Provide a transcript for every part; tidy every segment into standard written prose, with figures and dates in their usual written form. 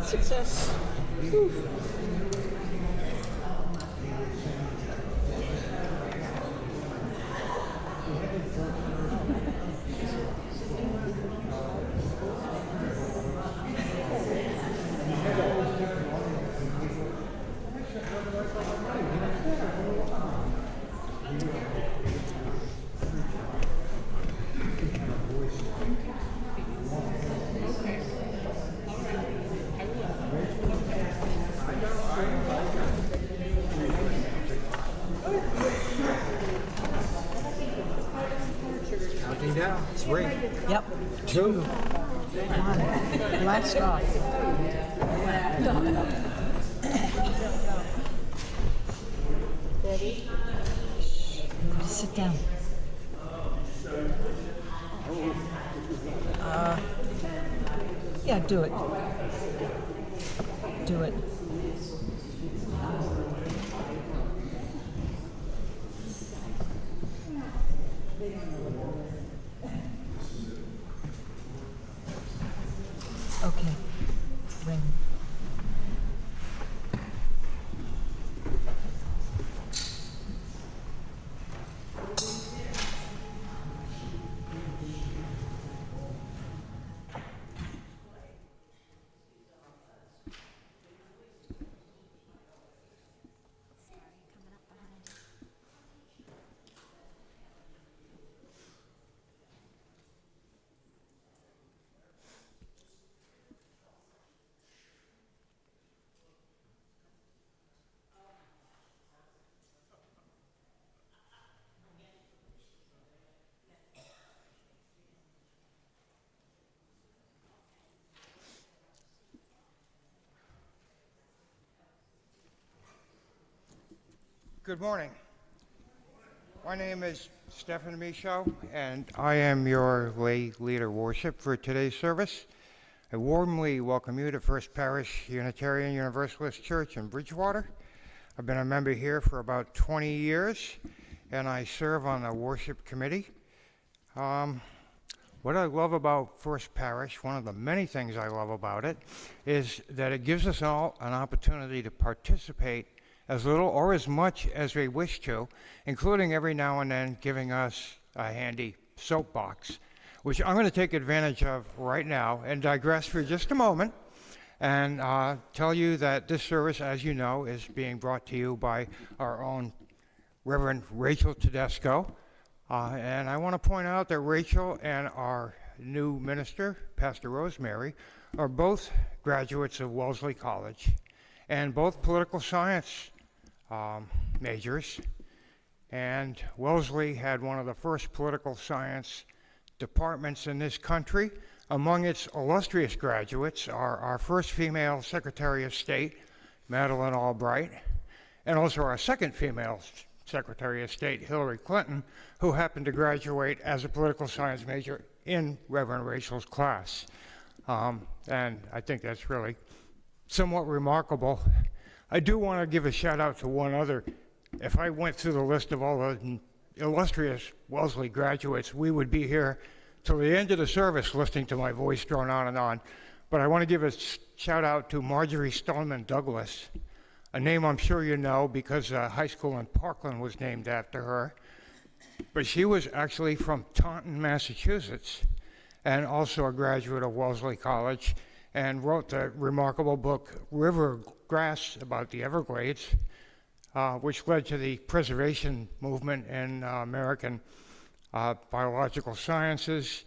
Success. Whew. Counting down. 3. Yep. 2. 1. Blast off. Ready? Sit down. Yeah, do it. Do it. Okay. Ring. Good morning. My name is Stephen Michaud, and I am your lay leader worship for today's service. I warmly welcome you to First Parish Unitarian Universalist Church in Bridgewater. I've been a member here for about 20 years, and I serve on the worship committee. What I love about First Parish, one of the many things I love about it, is that it gives us all an opportunity to participate as little or as much as we wish to, including every now and then giving us a handy soapbox, which I'm going to take advantage of right now and digress for just a moment and tell you that this service, as you know, is being brought to you by our own Reverend Rachel Tadesco. And I want to point out that Rachel and our new minister, Pastor Rosemary, are both graduates of Wellesley College and both political science majors. And Wellesley had one of the first political science departments in this country. Among its illustrious graduates are our first female Secretary of State, Madeleine Albright, and also our second female Secretary of State, Hillary Clinton, who happened to graduate as a political science major in Reverend Rachel's class. And I think that's really somewhat remarkable. I do want to give a shout out to one other. If I went through the list of all the illustrious Wellesley graduates, we would be here till the end of the service listening to my voice drone on and on. But I want to give a shout out to Marjorie Stoneman Douglas, a name I'm sure you know because high school in Parkland was named after her. But she was actually from Taunton, Massachusetts, and also a graduate of Wellesley College, and wrote the remarkable book River Grass about the Everglades, which led to the preservation movement in American biological sciences,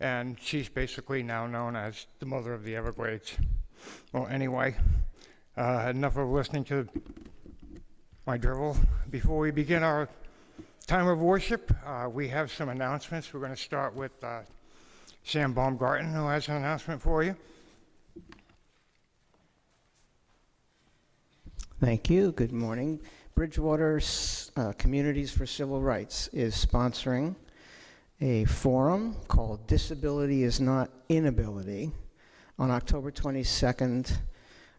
and she's basically now known as the mother of the Everglades. Well, anyway, enough of listening to my drivel. Before we begin our time of worship, we have some announcements. We're going to start with Sam Baumgarten, who has an announcement for you. Thank you. Good morning. Bridgewater Communities for Civil Rights is sponsoring a forum called Disability is Not Inability on October 22nd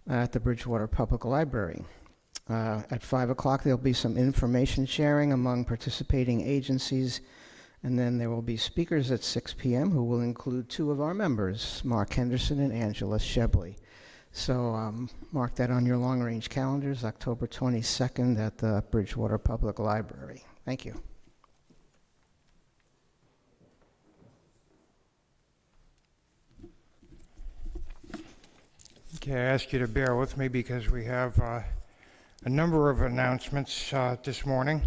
at the Bridgewater Public Library. At 5 o'clock, there'll be some information sharing among participating agencies, and then there will be speakers at 6 p.m. who will include two of our members, Mark Henderson and Angela Shebley. So mark that on your long-range calendars, October 22nd at the Bridgewater Public Library. Thank you. Okay, I ask you to bear with me because we have a number of announcements this morning.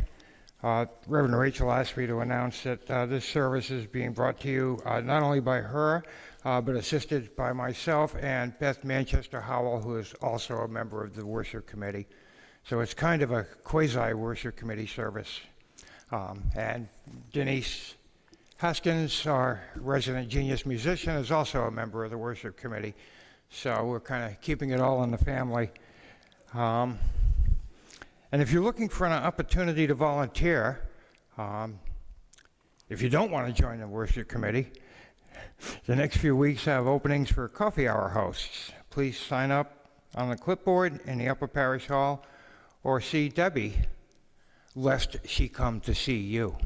Reverend Rachel asked me to announce that this service is being brought to you not only by her, but assisted by myself and Beth Manchester Howell, who is also a member of the worship committee. So it's kind of a quasi-worship committee service. And Denise Haskins, our resident genius musician, is also a member of the worship committee. So we're kind of keeping it all in the family. And if you're looking for an opportunity to volunteer, if you don't want to join the worship committee, the next few weeks have openings for coffee hour hosts. Please sign up on the clipboard in the upper parish hall or see Debbie, lest she come to see you.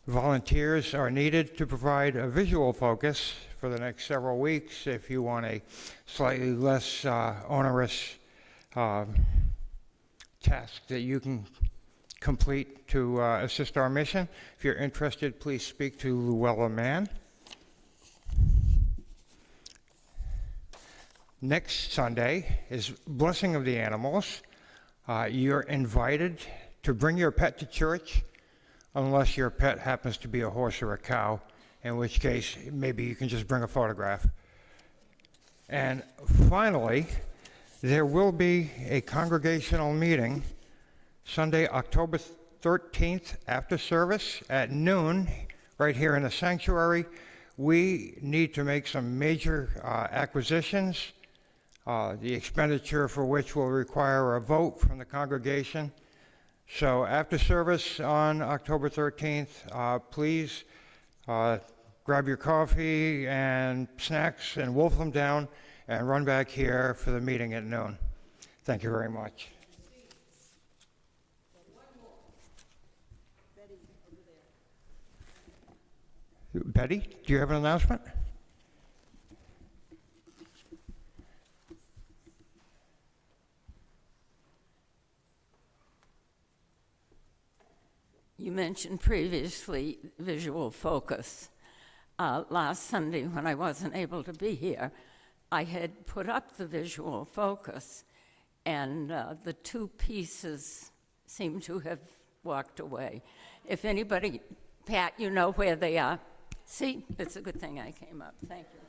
Volunteers are needed to provide a visual focus for the next several weeks if you want a slightly less onerous task that you can complete to assist our mission. If you're interested, please speak to Luella Mann. Next Sunday is Blessing of the Animals. You're invited to bring your pet to church, unless your pet happens to be a horse or a cow, in which case maybe you can just bring a photograph. And finally, there will be a congregational meeting Sunday, October 13th after service at noon, right here in the sanctuary. We need to make some major acquisitions, the expenditure for which will require a vote from the congregation. So after service on October 13th, please grab your coffee and snacks and wolf them down and run back here for the meeting at noon. Thank you very much. Betty, do you have an announcement? You mentioned previously visual focus. Last Sunday, when I wasn't able to be here, I had put up the visual focus, and the two pieces seem to have walked away. If anybody, Pat, you know where they are? See, it's a good thing I came up. Thank you.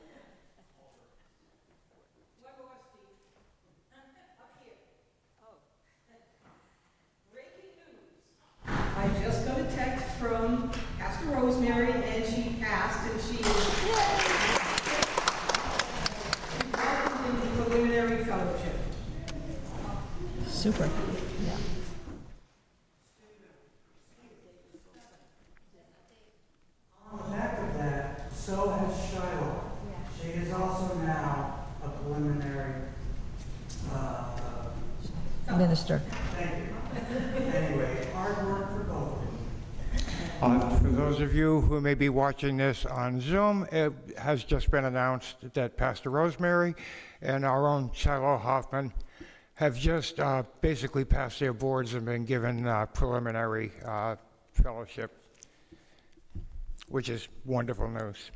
I just got a text from Pastor Rosemary, and she asked, and she welcomed in the preliminary fellowship. Super. Yeah. On the back of that, so has Shiloh. She is also now a preliminary Minister. Thank you. Anyway, hard work for both of you. For those of you who may be watching this on Zoom, it has just been announced that Pastor Rosemary and our own Shiloh Hoffman have just basically passed their boards and been given preliminary fellowship, which is wonderful news.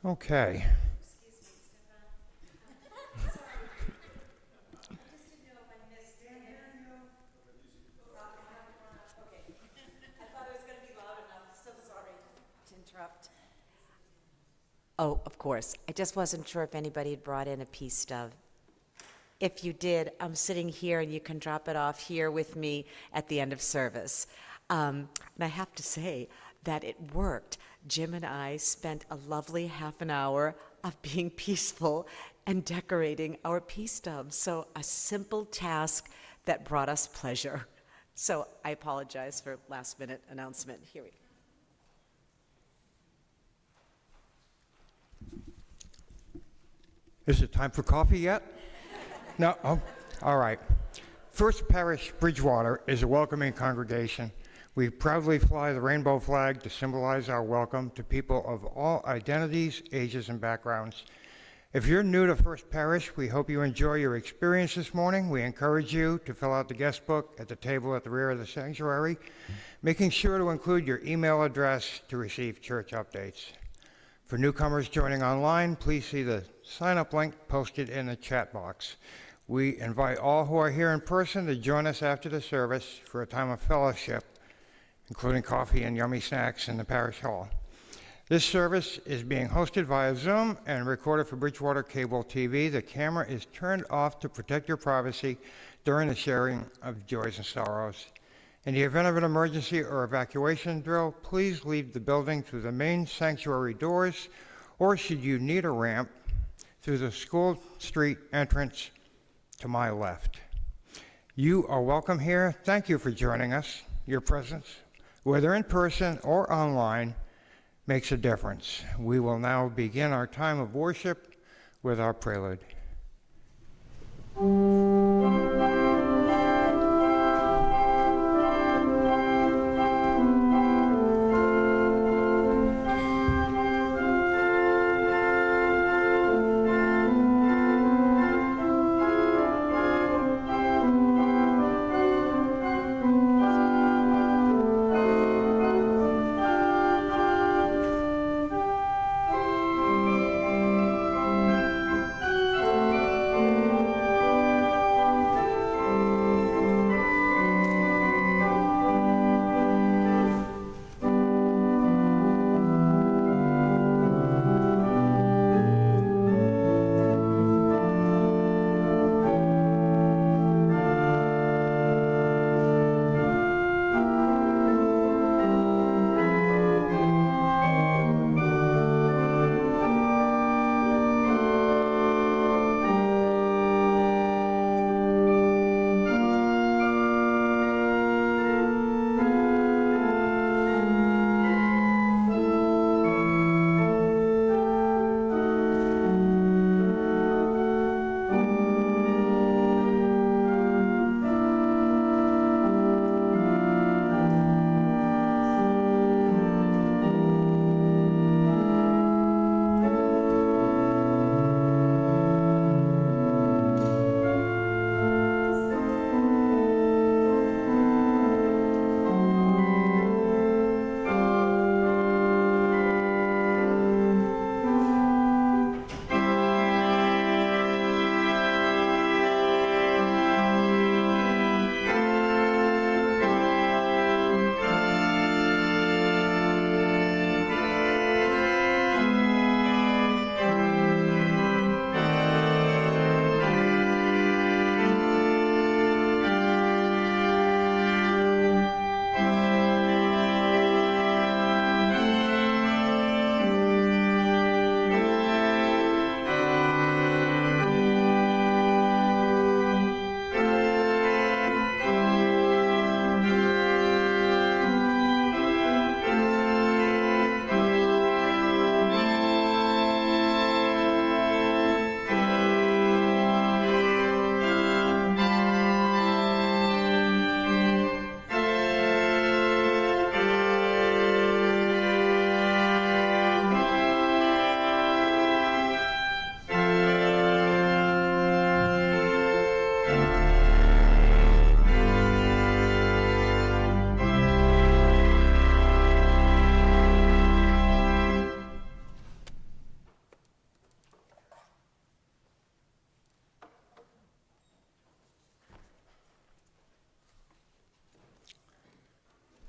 Okay. Oh, of course. I just wasn't sure if anybody had brought in a peace stub. If you did, I'm sitting here and you can drop it off here with me at the end of service. And I have to say that it worked. Jim and I spent a lovely half an hour of being peaceful and decorating our peace stubs. So a simple task that brought us pleasure. So I apologize for last minute announcement. Here we go. Is it time for coffee yet? No? Oh, all right. First Parish Bridgewater is a welcoming congregation We proudly fly the rainbow flag to symbolize our welcome to people of all identities, ages, and backgrounds. If you're new to First Parish, we hope you enjoy your experience this morning. We encourage you to fill out the guest book at the table at the rear of the sanctuary, making sure to include your email address to receive church updates. For newcomers joining online, please see the sign-up link posted in the chat box. We invite all who are here in person to join us after the service for a time of fellowship, including coffee and yummy snacks in the parish hall. This service is being hosted via Zoom and recorded for Bridgewater Cable TV. The camera is turned off to protect your privacy during the sharing of joys and sorrows. In the event of an emergency or evacuation drill, please leave the building through the main sanctuary doors, or should you need a ramp, through the School Street entrance to my left. You are welcome here. Thank you for joining us. Your presence, whether in person or online, makes a difference. We will now begin our time of worship with our prelude.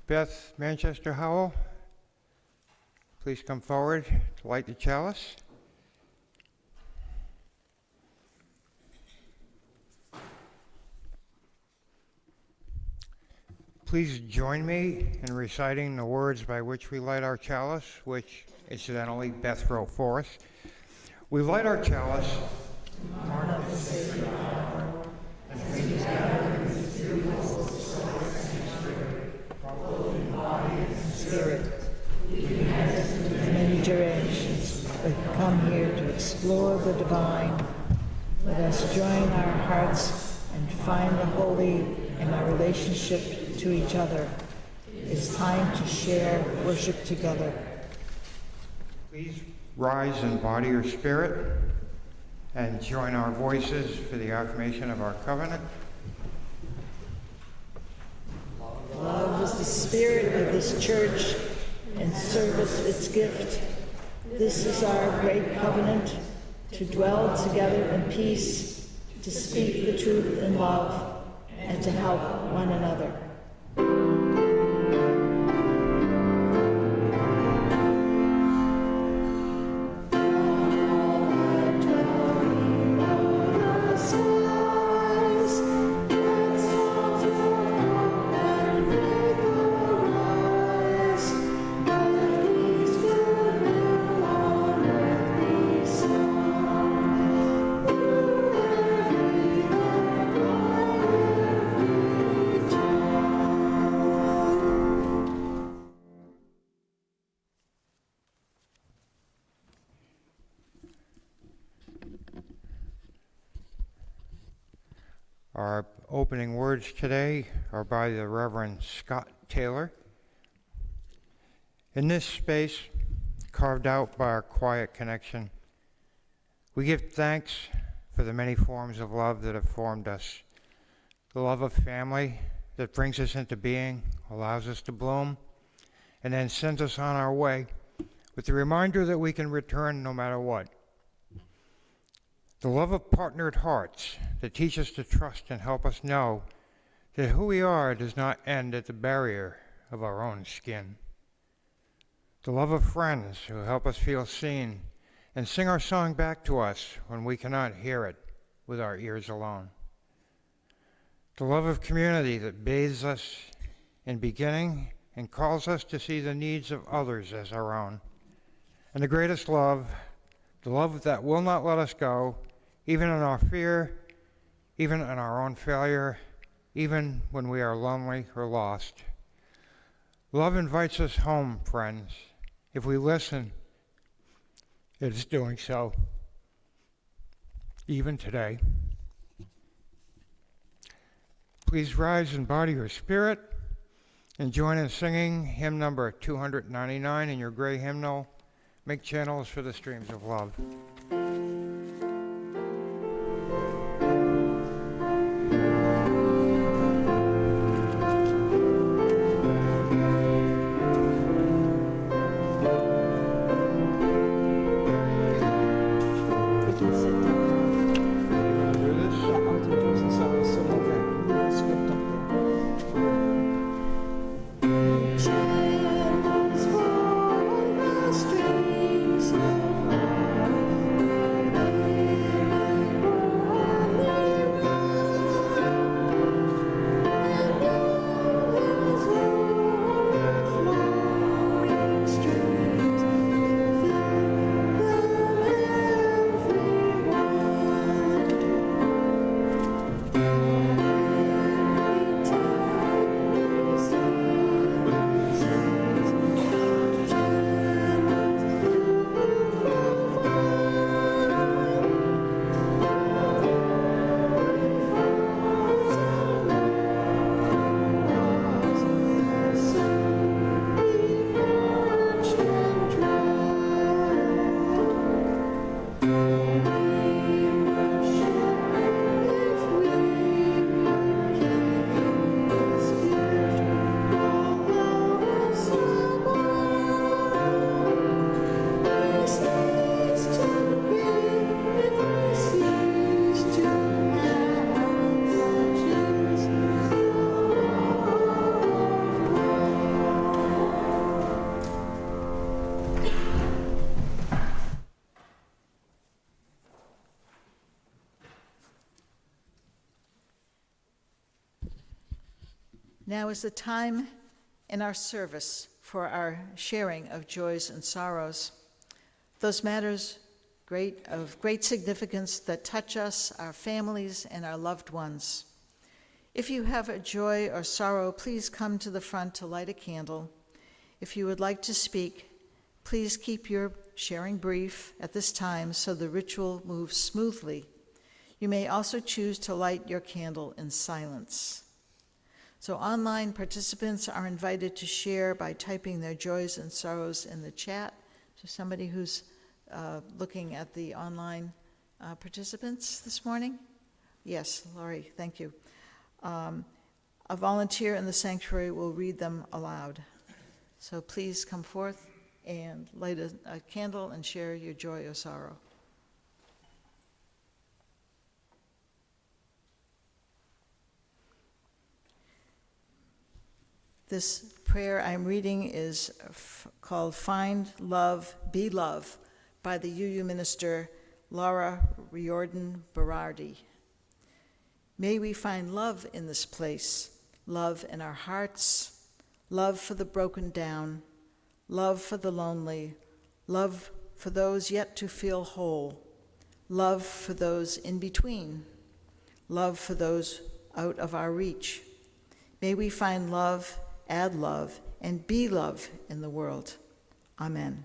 Beth Manchester Howell, please come forward to light the chalice. Please join me in reciting the words by which we light our chalice, which incidentally Beth wrote for us. We light our chalice Mark of the sacred hour, and we gather in the beautiful sanctuary, both in body and spirit, united in the many directions that come here to explore the divine. Let us join our hearts and find the holy in our relationship to each other. It's time to share worship together. Please rise in body or spirit and join our voices for the affirmation of our covenant. Love is the spirit of this church, and service its gift. This is our great covenant, to dwell together in peace, to speak the truth in love, and to help one another. Our opening words today are by the Reverend Scott Taylor. In this space, carved out by our quiet connection, we give thanks for the many forms of love that have formed us. The love of family that brings us into being, allows us to bloom, and then sends us on our way with the reminder that we can return no matter what. The love of partnered hearts that teach us to trust and help us know that who we are does not end at the barrier of our own skin. The love of friends who help us feel seen and sing our song back to us when we cannot hear it with our ears alone. The love of community that bathes us in beginning and calls us to see the needs of others as our own. And the greatest love, the love that will not let us go, even in our fear, even in our own failure, even when we are lonely or lost. Love invites us home, friends. If we listen, it is doing so, even today. Please rise in body or spirit and join in singing hymn number 299 in your gray hymnal, Make Channels for the Streams of Love. Now is the time in our service for our sharing of joys and sorrows, those matters of great significance that touch us, our families, and our loved ones. If you have a joy or sorrow, please come to the front to light a candle. If you would like to speak, please keep your sharing brief at this time so the ritual moves smoothly. You may also choose to light your candle in silence. So online participants are invited to share by typing their joys and sorrows in the chat. So somebody who's looking at the online participants this morning? Yes, Laurie, thank you. A volunteer in the sanctuary will read them aloud. So please come forth and light a candle and share your joy or sorrow. This prayer I'm reading is called Find Love, Be Love by the UU minister Laura Riordan Berardi. May we find love in this place, love in our hearts, love for the broken down, love for the lonely, love for those yet to feel whole, love for those in between, love for those out of our reach. May we find love, add love, and be love in the world. Amen.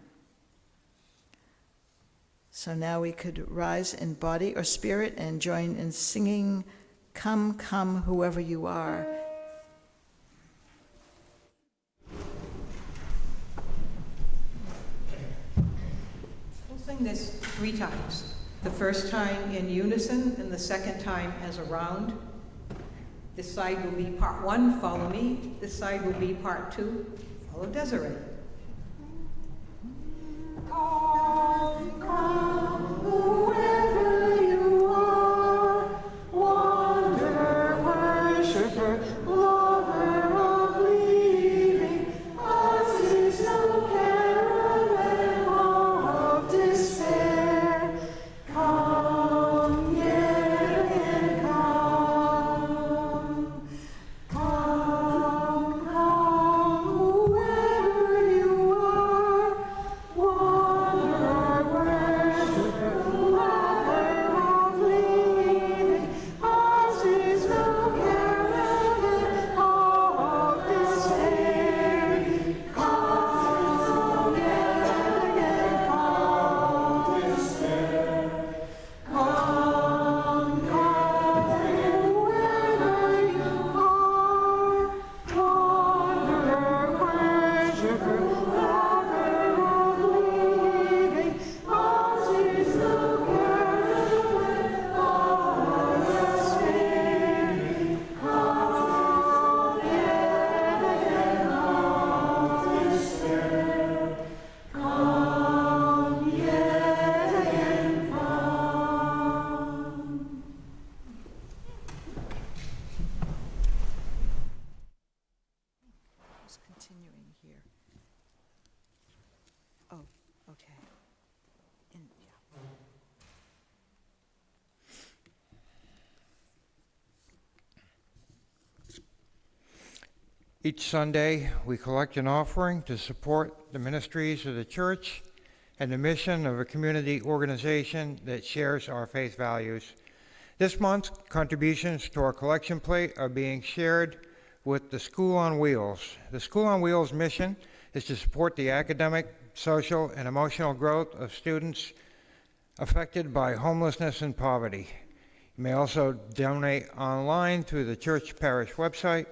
So now we could rise in body or spirit and join in singing, Come, Come, Whoever You Are. We'll sing this 3 times. The first time in unison and the second time as a round. This side will be part 1, follow me. This side will be part 2, follow Desiree. Come, come, whoever you are, wanderer, worshiper, lover of leaving, us is no caravan of despair. Come, yet again, come. Come, come, whoever you are, wanderer, worshiper, lover of leaving, ours is no caravan of despair. Come, yet again, come, despair. Come, come, whoever you are, wanderer, worshiper, lover of leaving, ours is no caravan of despair. Come, yet again, of despair. Come, yet again, come. Who's continuing here? Oh, okay. Yeah. Each Sunday, we collect an offering to support the ministries of the church and the mission of a community organization that shares our faith values. This month, contributions to our collection plate are being shared with the School on Wheels. The School on Wheels mission is to support the academic, social, and emotional growth of students affected by homelessness and poverty. You may also donate online through the church parish website.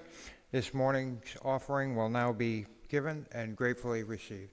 This morning's offering will now be given and gratefully received.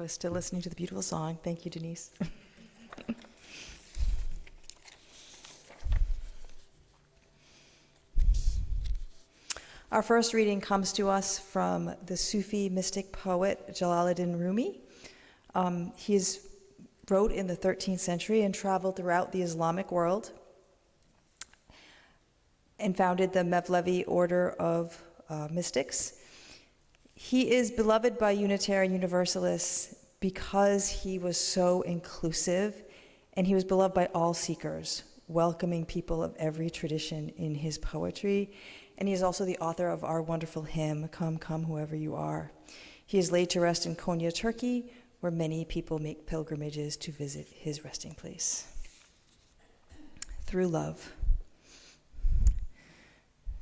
was still listening to the beautiful song. Thank you, Denise. Our first reading comes to us from the Sufi mystic poet Jalaluddin Rumi. He wrote in the 13th century and traveled throughout the Islamic world and founded the Mevlevi order of mystics. He is beloved by Unitarian Universalists because he was so inclusive, and he was beloved by all seekers, welcoming people of every tradition in his poetry. And he is also the author of our wonderful hymn, Come, Come, Whoever You Are. He is laid to rest in Konya, Turkey, where many people make pilgrimages to visit his resting place. Through love.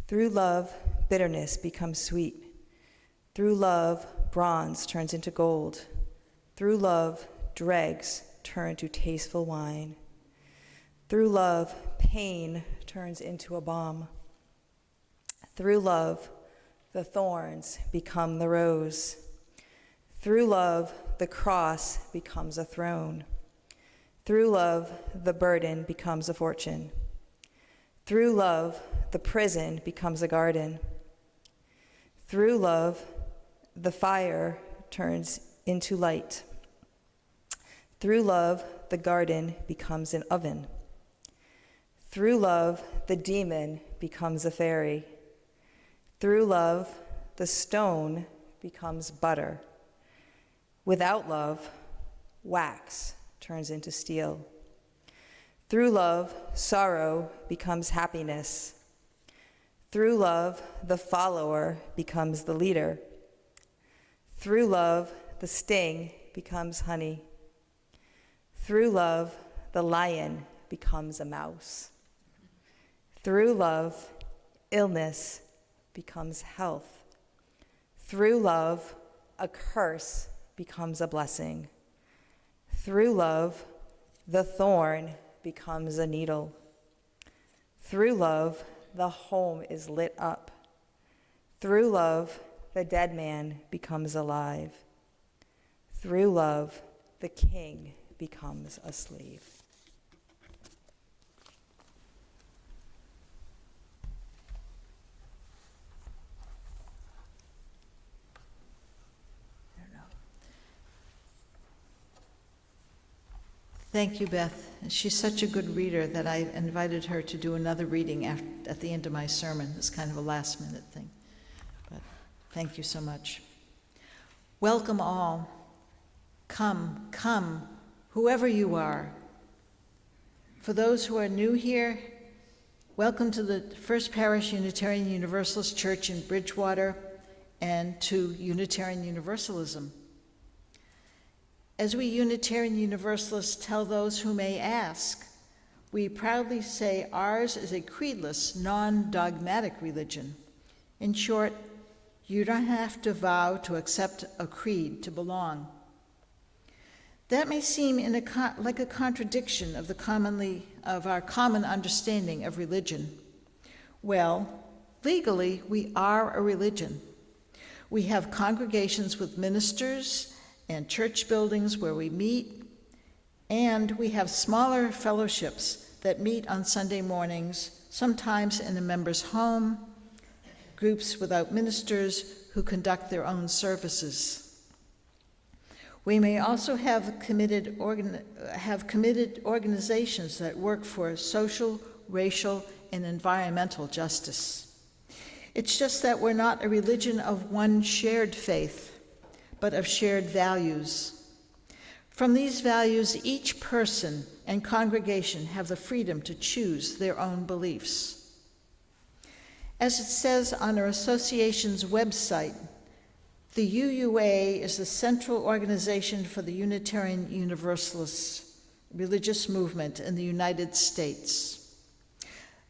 Through love, bitterness becomes sweet. Through love, bronze turns into gold. Through love, dregs turn to tasteful wine. Through love, pain turns into a balm. Through love, the thorns become the rose. Through love, the cross becomes a throne. Through love, the burden becomes a fortune. Through love, the prison becomes a garden. Through love, the fire turns into light. Through love, the garden becomes an oven. Through love, the demon becomes a fairy. Through love, the stone becomes butter. Without love, wax turns into steel. Through love, sorrow becomes happiness. Through love, the follower becomes the leader. Through love, the sting becomes honey. Through love, the lion becomes a mouse. Through love, illness becomes health. Through love, a curse becomes a blessing. Through love, the thorn becomes a needle. Through love, the home is lit up. Through love, the dead man becomes alive. Through love, the king becomes a slave. Thank you, Beth. She's such a good reader that I invited her to do another reading at the end of my sermon. It's kind of a last-minute thing, but thank you so much. Welcome all. Come, come, whoever you are. For those who are new here, welcome to the First Parish Unitarian Universalist Church in Bridgewater and to Unitarian Universalism. As we Unitarian Universalists tell those who may ask, we proudly say ours is a creedless, non-dogmatic religion. In short, you don't have to vow to accept a creed to belong. That may seem like a contradiction of our common understanding of religion. Well, legally, we are a religion. We have congregations with ministers and church buildings where we meet, and we have smaller fellowships that meet on Sunday mornings, sometimes in a member's home, groups without ministers who conduct their own services. We may also have committed organizations that work for social, racial, and environmental justice. It's just that we're not a religion of one shared faith, but of shared values. From these values, each person and congregation have the freedom to choose their own beliefs. As it says on our association's website, the UUA is the central organization for the Unitarian Universalist religious movement in the United States.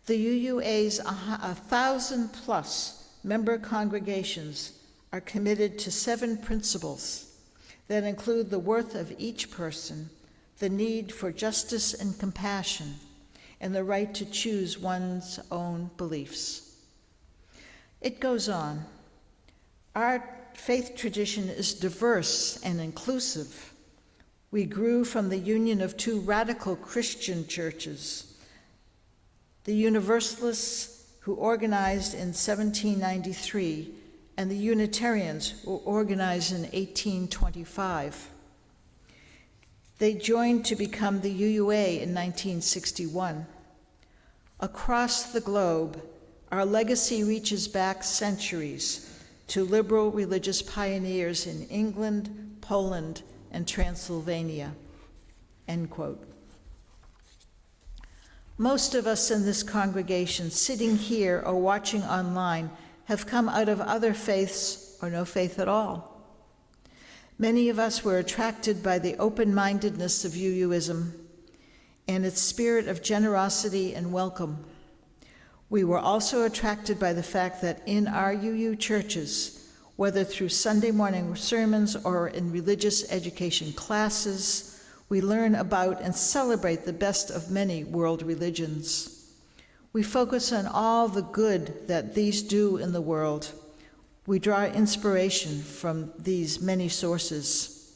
The UUA's 1,000+ member congregations are committed to 7 principles that include the worth of each person, the need for justice and compassion, and the right to choose one's own beliefs. It goes on. Our faith tradition is diverse and inclusive. We grew from the union of two radical Christian churches, the Universalists, who organized in 1793, and the Unitarians, who organized in 1825. They joined to become the UUA in 1961. Across the globe, our legacy reaches back centuries to liberal religious pioneers in England, Poland, and Transylvania, end quote. Most of us in this congregation, sitting here or watching online, have come out of other faiths or no faith at all. Many of us were attracted by the open-mindedness of UUism and its spirit of generosity and welcome. We were also attracted by the fact that in our UU churches, whether through Sunday morning sermons or in religious education classes, we learn about and celebrate the best of many world religions. We focus on all the good that these do in the world. We draw inspiration from these many sources.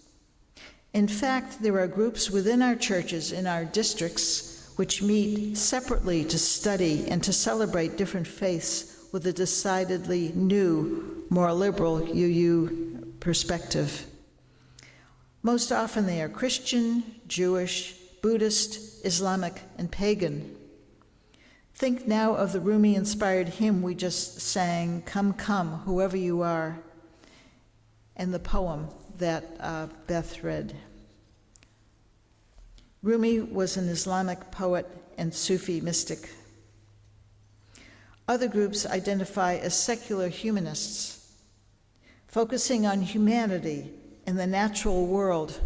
In fact, there are groups within our churches in our districts which meet separately to study and to celebrate different faiths with a decidedly new, more liberal UU perspective. Most often they are Christian, Jewish, Buddhist, Islamic, and pagan. Think now of the Rumi-inspired hymn we just sang, "Come, Come, Whoever You Are," and the poem that Beth read. Rumi was an Islamic poet and Sufi mystic. Other groups identify as secular humanists, focusing on humanity in the natural world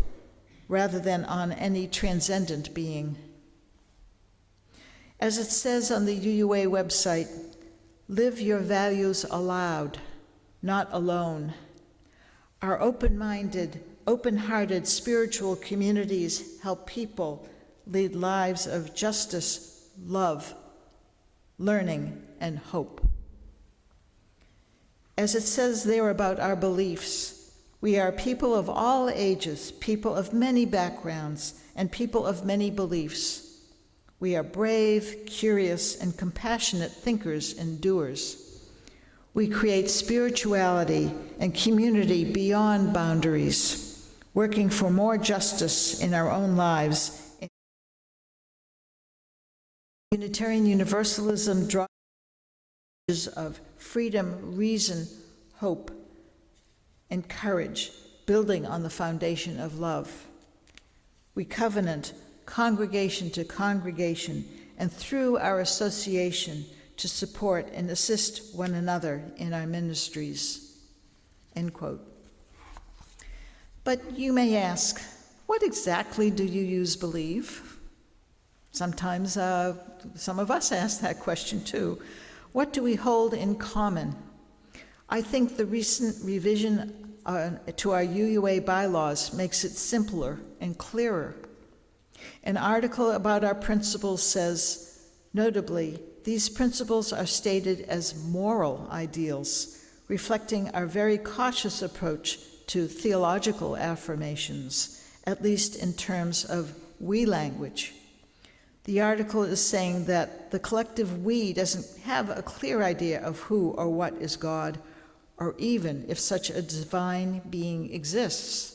rather than on any transcendent being. As it says on the UUA website, live your values aloud, not alone. Our open-minded, open-hearted spiritual communities help people lead lives of justice, love, learning, and hope. As it says there about our beliefs, we are people of all ages, people of many backgrounds, and people of many beliefs. We are brave, curious, and compassionate thinkers and doers. We create spirituality and community beyond boundaries, working for more justice in our own lives. Unitarian Universalism draws of freedom, reason, hope, and courage, building on the foundation of love. We covenant congregation to congregation, and through our association to support and assist one another in our ministries, end quote. But you may ask, what exactly do UUs believe? Sometimes some of us ask that question too. What do we hold in common? I think the recent revision to our UUA bylaws makes it simpler and clearer. An article about our principles says, notably, these principles are stated as moral ideals, reflecting our very cautious approach to theological affirmations, at least in terms of we language. The article is saying that the collective we doesn't have a clear idea of who or what is God, or even if such a divine being exists.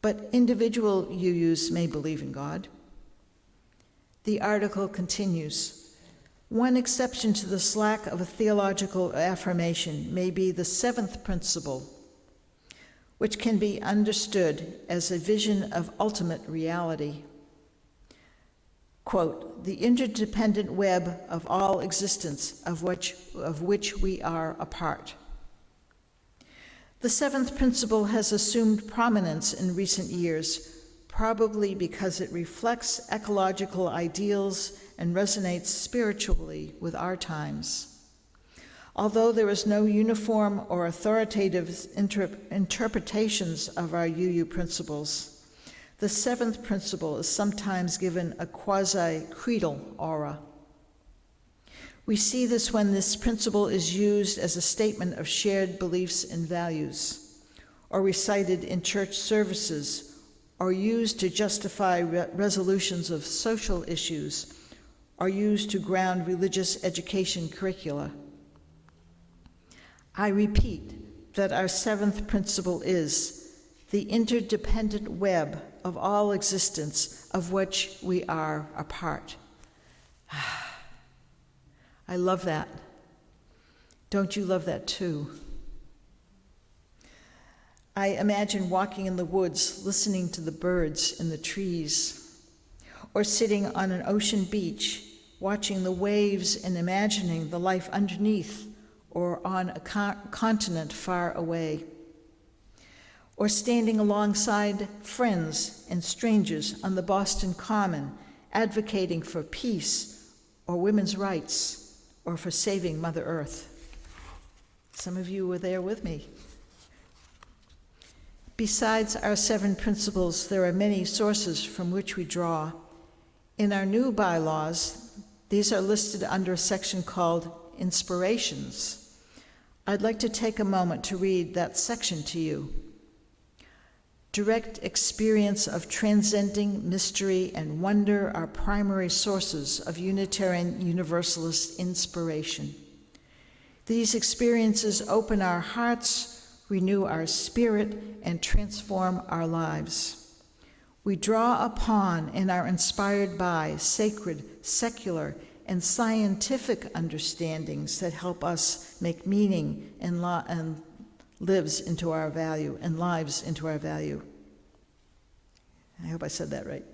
But individual UUs may believe in God. The article continues, one exception to this lack of a theological affirmation may be the seventh principle, which can be understood as a vision of ultimate reality. Quote, the interdependent web of all existence of which we are a part. The seventh principle has assumed prominence in recent years, probably because it reflects ecological ideals and resonates spiritually with our times. Although there is no uniform or authoritative interpretations of our UU principles, the seventh principle is sometimes given a quasi-creedal aura. We see this when this principle is used as a statement of shared beliefs and values. or recited in church services, or used to justify resolutions of social issues, or used to ground religious education curricula. I repeat that our seventh principle is the interdependent web of all existence of which we are a part. I love that. Don't you love that too? I imagine walking in the woods, listening to the birds in the trees, or sitting on an ocean beach, watching the waves and imagining the life underneath or on a continent far away, or standing alongside friends and strangers on the Boston Common, advocating for peace or women's rights or for saving Mother Earth. Some of you were there with me. Besides our seven principles, there are many sources from which we draw. In our new bylaws, these are listed under a section called Inspirations. I'd like to take a moment to read that section to you. Direct experience of transcending mystery and wonder are primary sources of Unitarian Universalist inspiration. These experiences open our hearts, renew our spirit, and transform our lives. We draw upon and are inspired by sacred, secular, and scientific understandings that help us make meaning and lives into our value. I hope I said that right.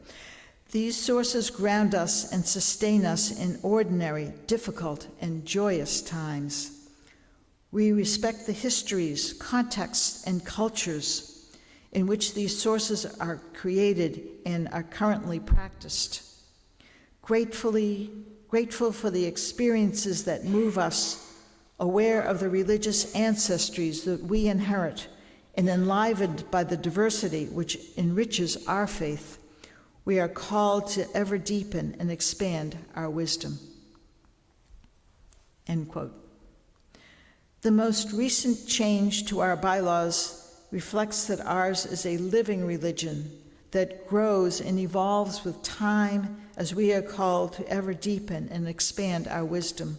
These sources ground us and sustain us in ordinary, difficult, and joyous times. We respect the histories, contexts, and cultures in which these sources are created and are currently practiced. Grateful for the experiences that move us, aware of the religious ancestries that we inherit, and enlivened by the diversity which enriches our faith, we are called to ever deepen and expand our wisdom. End quote. The most recent change to our bylaws reflects that ours is a living religion that grows and evolves with time as we are called to ever deepen and expand our wisdom.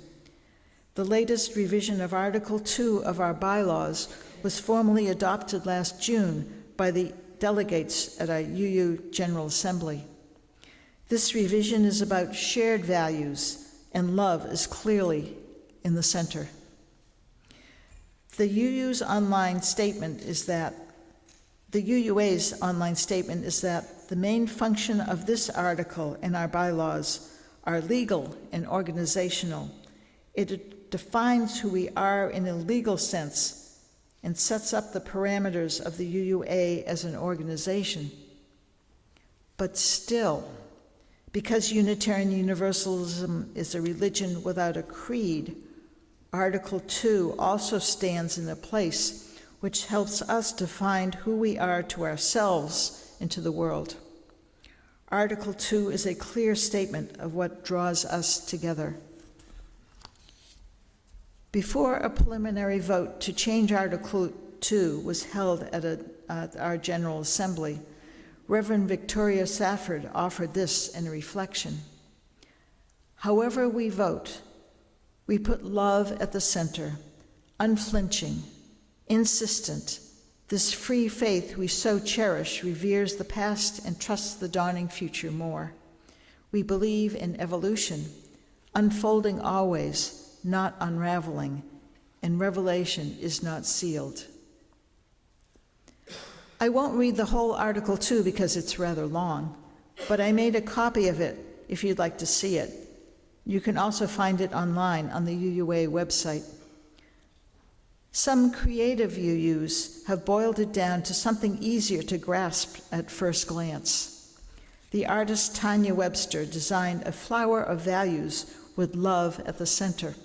The latest revision of Article 2 of our bylaws was formally adopted last June by the delegates at our UU General Assembly. This revision is about shared values, and love is clearly in the center. The UUA's online statement is that the main function of this article in our bylaws are legal and organizational. It defines who we are in a legal sense and sets up the parameters of the UUA as an organization. But still, because Unitarian Universalism is a religion without a creed, Article 2 also stands in a place which helps us define who we are to ourselves and to the world. Article 2 is a clear statement of what draws us together. Before a preliminary vote to change Article 2 was held at our General Assembly, Reverend Victoria Safford offered this in a reflection. However we vote, we put love at the center, unflinching, insistent. This free faith we so cherish reveres the past and trusts the dawning future more. We believe in evolution, unfolding always, not unraveling, and revelation is not sealed. I won't read the whole Article 2 because it's rather long, but I made a copy of it if you'd like to see it. You can also find it online on the UUA website. Some creative UUs have boiled it down to something easier to grasp at first glance. The artist Tanya Webster designed a flower of values with love at the center.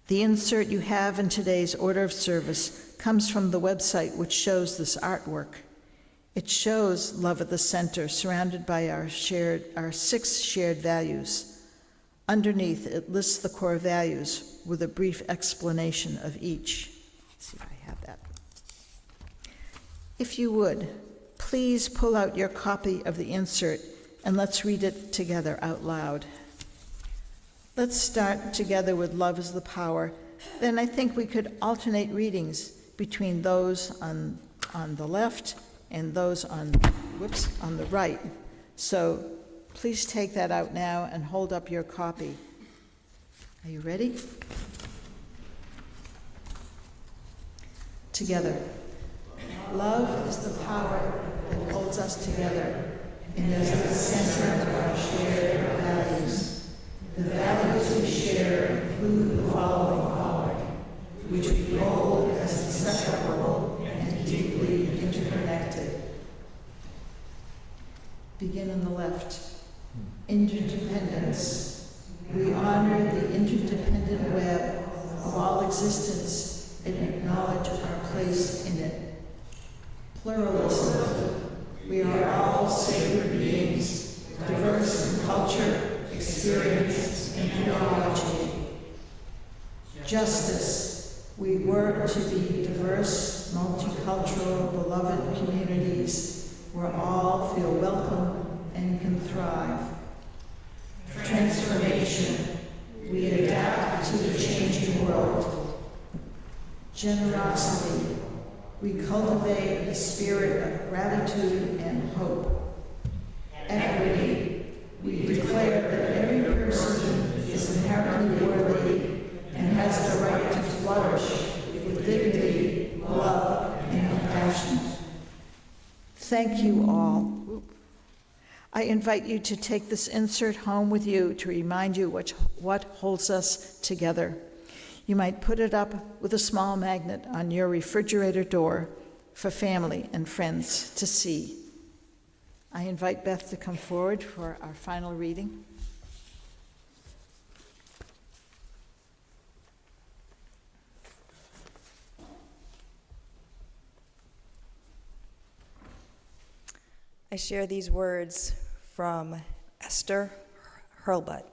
The insert you have in today's order of service comes from the website which shows this artwork. It shows love at the center, surrounded by our 6 shared values. Underneath, it lists the core values with a brief explanation of each. Let's see if I have that. If you would, please pull out your copy of the insert and let's read it together out loud. Let's start together with Love is the Power. Then I think we could alternate readings between those on the left and those on the right. So please take that out now and hold up your copy. Are you ready? Together. Love is the power that holds us together and is at the center of our shared values. The values we share include the following power, which we hold as inseparable and deeply interconnected. Begin on the left. Interdependence. We honor the interdependent web of all existence and acknowledge our place in it. Pluralism. We are all sacred beings, diverse in culture, experience, and theology. Justice. We work to be diverse, multicultural, beloved communities where all feel welcome and can thrive. Transformation. We adapt to the changing world. Generosity. We cultivate a spirit of gratitude and hope. Equity. We declare that every person is inherently worthy and has the right to flourish with dignity, love, and compassion. Thank you all. I invite you to take this insert home with you to remind you what holds us together. You might put it up with a small magnet on your refrigerator door for family and friends to see. I invite Beth to come forward for our final reading. I share these words from Esther Hurlbut.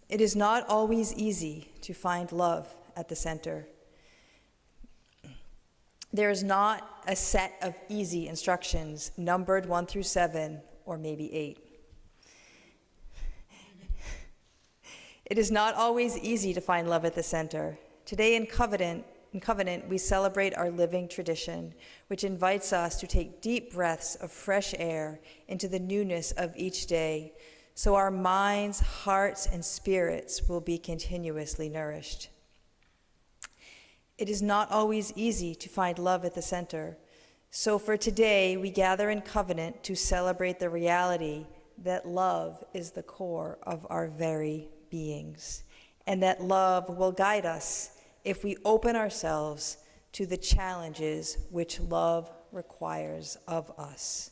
It is not always easy to find love at the center. There is not a set of easy instructions numbered 1 through 7 or maybe 8. It is not always easy to find love at the center. Today in Covenant, we celebrate our living tradition, which invites us to take deep breaths of fresh air into the newness of each day, so our minds, hearts, and spirits will be continuously nourished. It is not always easy to find love at the center, so for today, we gather in Covenant to celebrate the reality that love is the core of our very beings, and that love will guide us if we open ourselves to the challenges which love requires of us.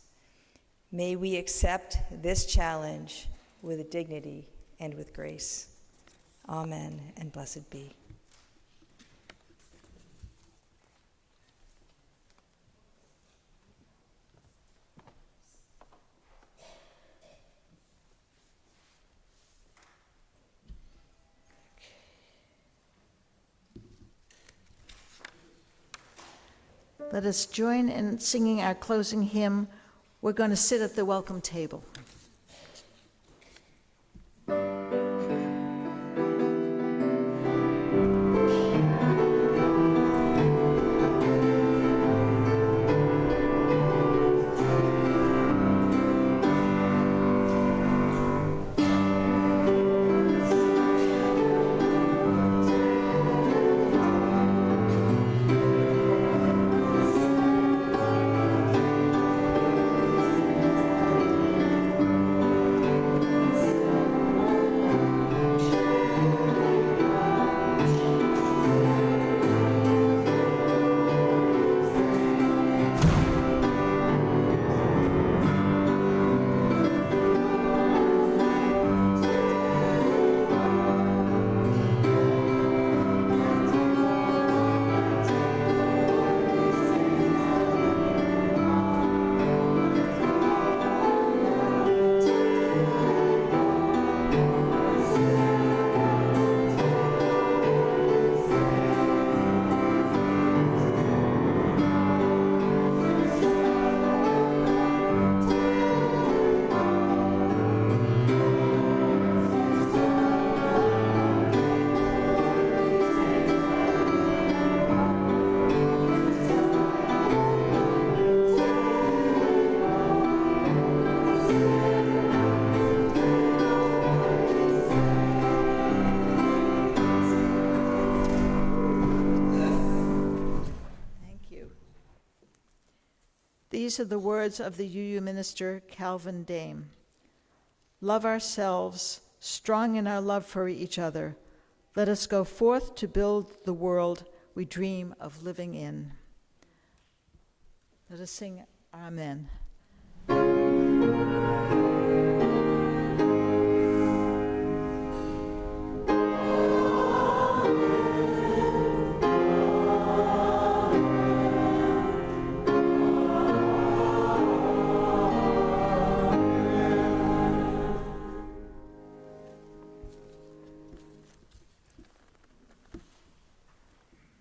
May we accept this challenge with dignity and with grace. Amen, and blessed be. Let us join in singing our closing hymn. We're going to sit at the welcome table. These are the words of the UU minister, Calvin Dame. Love ourselves, strong in our love for each other. Let us go forth to build the world we dream of living in. Let us sing Amen.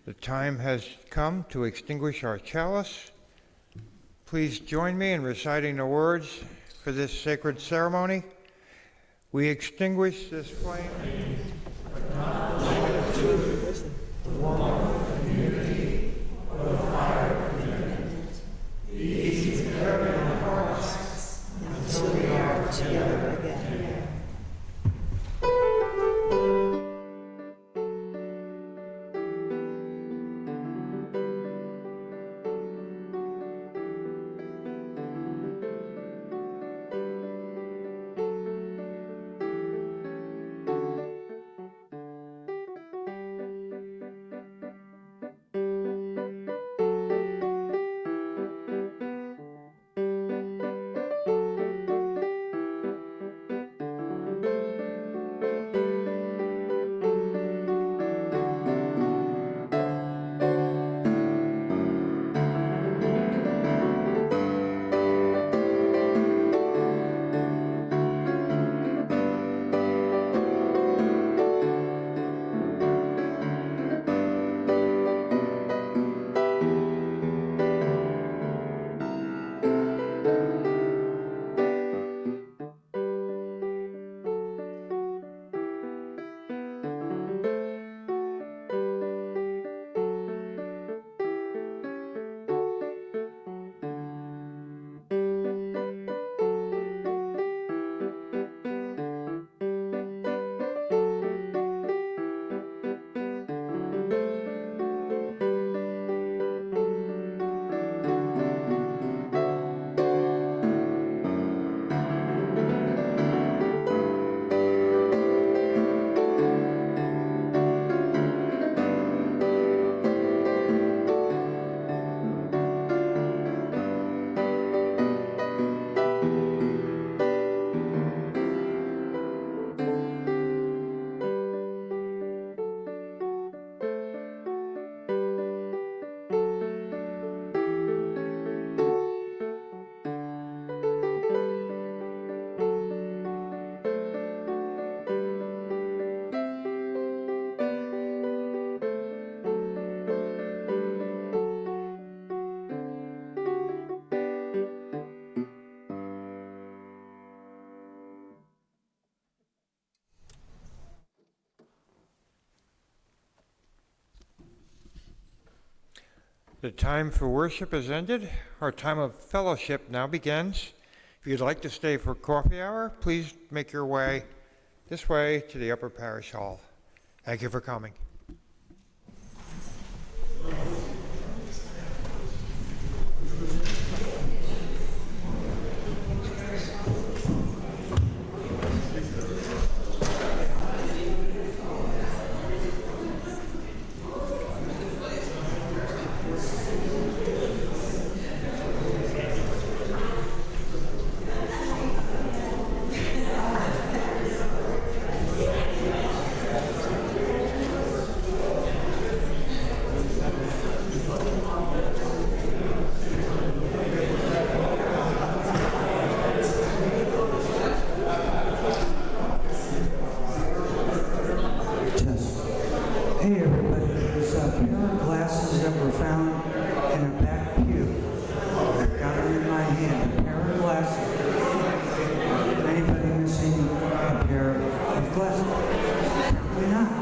The time has come to extinguish our chalice. Please join me in reciting the words for this sacred ceremony. We extinguish this flame, but not the light of truth, the warmth of community, or the fire of commitment. These we carry in our hearts until we are together again. The time for worship has ended. Our time of fellowship now begins. If you'd like to stay for coffee hour, please make your way this way to the upper parish hall. Thank you for coming. Anybody missing a pair of glasses? Probably not.